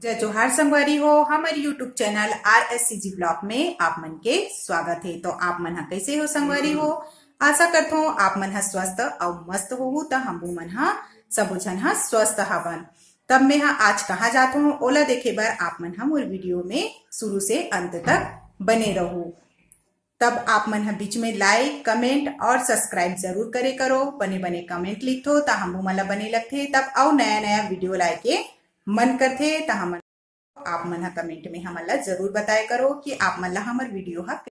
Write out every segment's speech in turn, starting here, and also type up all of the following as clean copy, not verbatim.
जय जोहार संगवारी हो हमारे यूट्यूब चैनल RSCG ब्लॉग में आप मन के स्वागत है। तो आप मन हा कैसे हो संगवारी हो। आशा करता हूँ आप मन हा स्वस्थ और मस्त हो। तो हम मन हा सबो झन हा स्वस्थ हवन। तब मैं आज कहाँ जाता हूँ ओला देखे बर आप मन हा मोर वीडियो में शुरू से अंत तक बने रहो। तब आप मन हा बीच में लाइक कमेंट और सब्सक्राइब जरूर करे करो। बने बने कमेंट लिखो तो हम मन ला बने लगते तब और नया नया वीडियो लाए के मन करथे। तो हम आप मन कमेंट में हमन ला जरूर बताए करो कि आप मन ला हमर वीडियो हा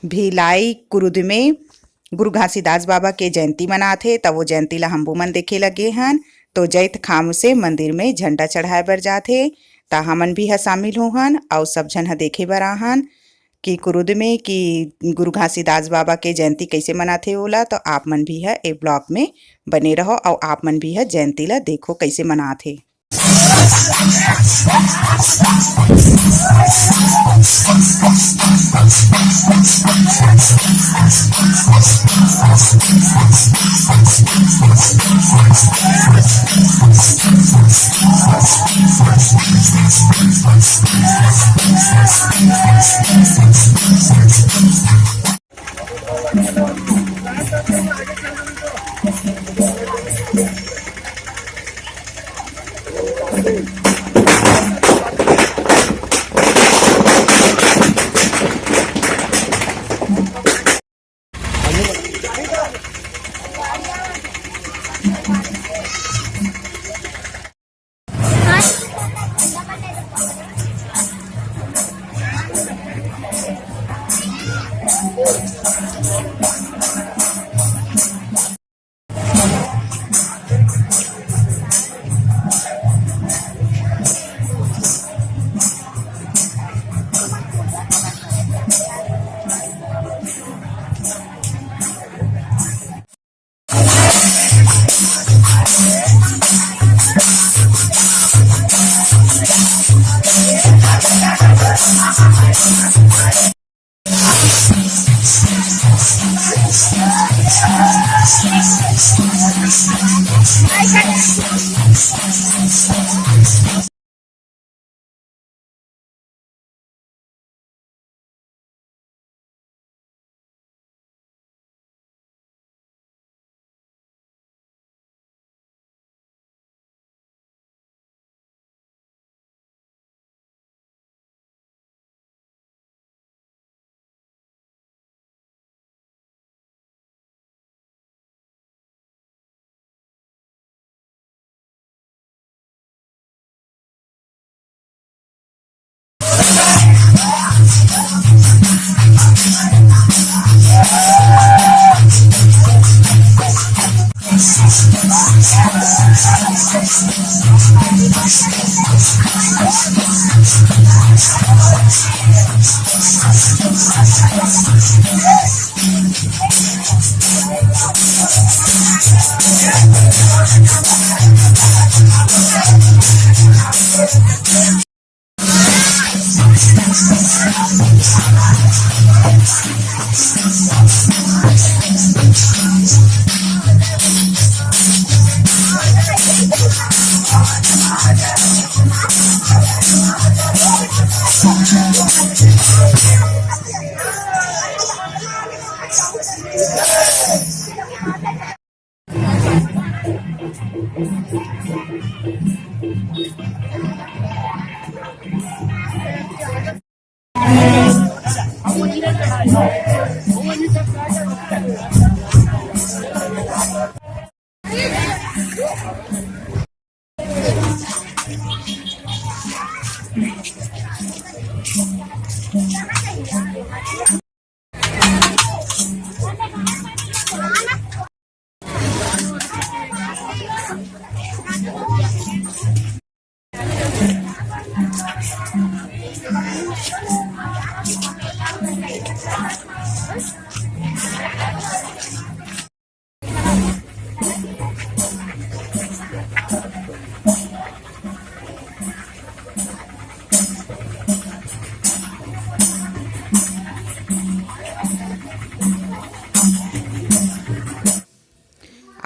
भिलाई कुरुद में गुरु घासीदास बाबा के जयंती मनाथे। तब वो जयंती ला हमबो मन देखे लगे हन। तो जैत खाम से मंदिर में झंडा चढ़ाए बर जाथे। ता हमन भी शामिल होहन और सब झन ह देखे बर आहन कि कुरुद में कि गुरु घासीदास बाबा के जयंती कैसे मनाथे ओला। तो आप मन भी है ए ब्लॉग में बने रहो और आप मन भी है जयंती ला देखो कैसे मनाथे।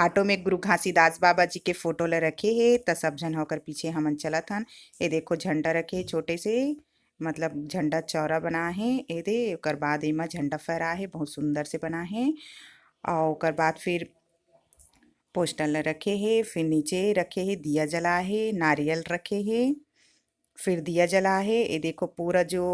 ऑटो में गुरु घासीदास बाबा जी के फोटो ले रखे हे त सब झन होकर पीछे हमन चलत हन। ये देखो झंडा रखे हे छोटे से, मतलब झंडा चौड़ा बना है। ये दे ओकर बाद एमा झंडा फहरा है, बहुत सुंदर से बना है। और ओकर बाद फिर पोस्टर ल रखे हे, फिर नीचे रखे हे दिया जला है, नारियल रखे हे, फिर दिया जला है। ये देखो पूरा जो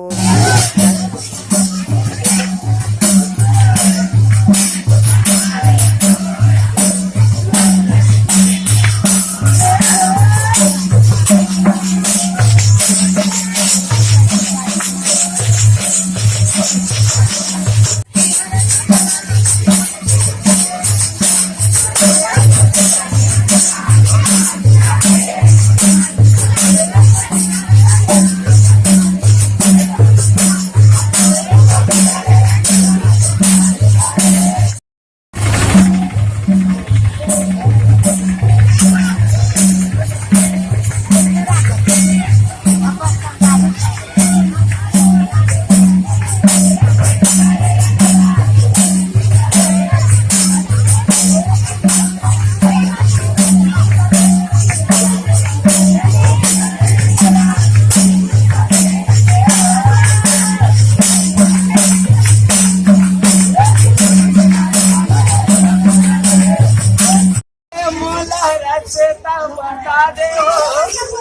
बता दे हो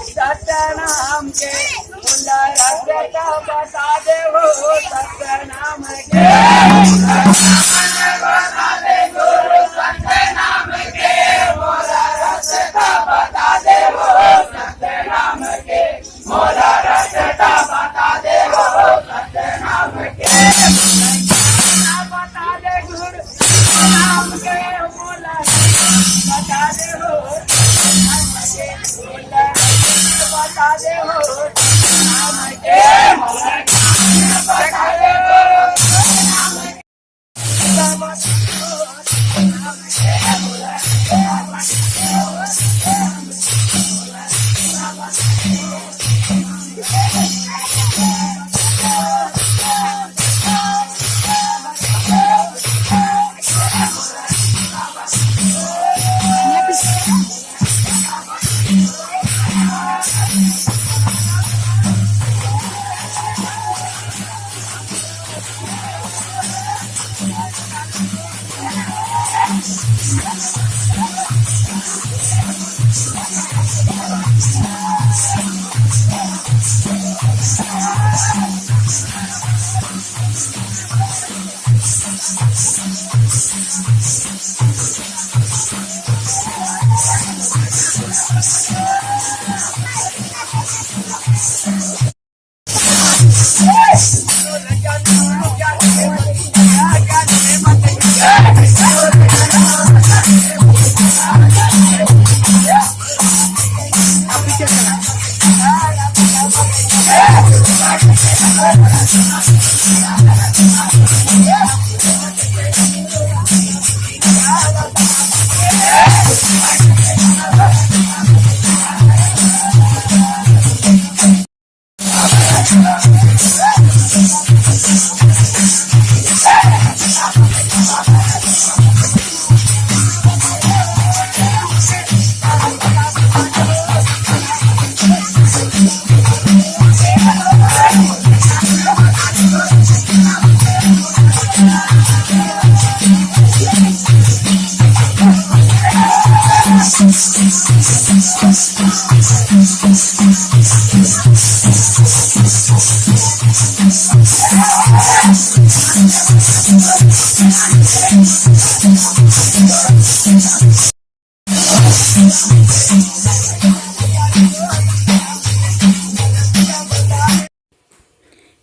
सत्यनाम के बता दे हो सत्यनाम के बता दे गुरु सत्यनाम के मोला रास्ता बता दे हो सत्यनाम के मोला रास्ता बता दे हो सत्यनाम के बता दे गुरु नाम के मोला बता दे हो बता दे हो नाम के बता दे हो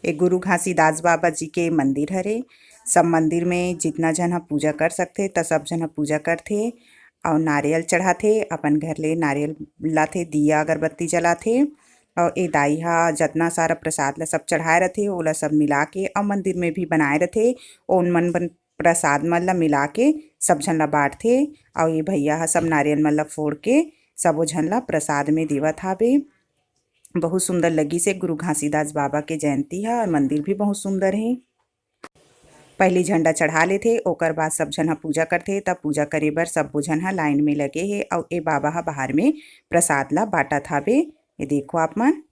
ए गुरु घासीदास बाबा जी के मंदिर हरे। सब मंदिर में जितना जन ह पूजा कर सकथे त सब जन ह पूजा करथे और नारियल चढ़ाथे। अपन घर ले नारियल लाथे, दिया अगरबत्ती जलाथे और ए दाई ह जतना सारा प्रसाद ला सब चढ़ाए रथे ओला सब मिला के और मंदिर में भी बनाए रथे। ओन मन प्रसाद मन ला मिला के सब झन ला बांटथे और ये भैया ह सब नारियल मन ला फोड़ के सबो झन ला प्रसाद में देवत हावे। बहुत सुंदर लगी से गुरु घासीदास बाबा के जयंती है और मंदिर भी बहुत सुंदर है। पहले झंडा चढ़ा लेथे ओकर बाद सब झन ह पूजा करथे। तब पूजा करे बर सब्बो झन ह लाइन में लगे हे और ए बाबा ह बाहर में प्रसाद ला बांटत हावे। ये देखो आप मन।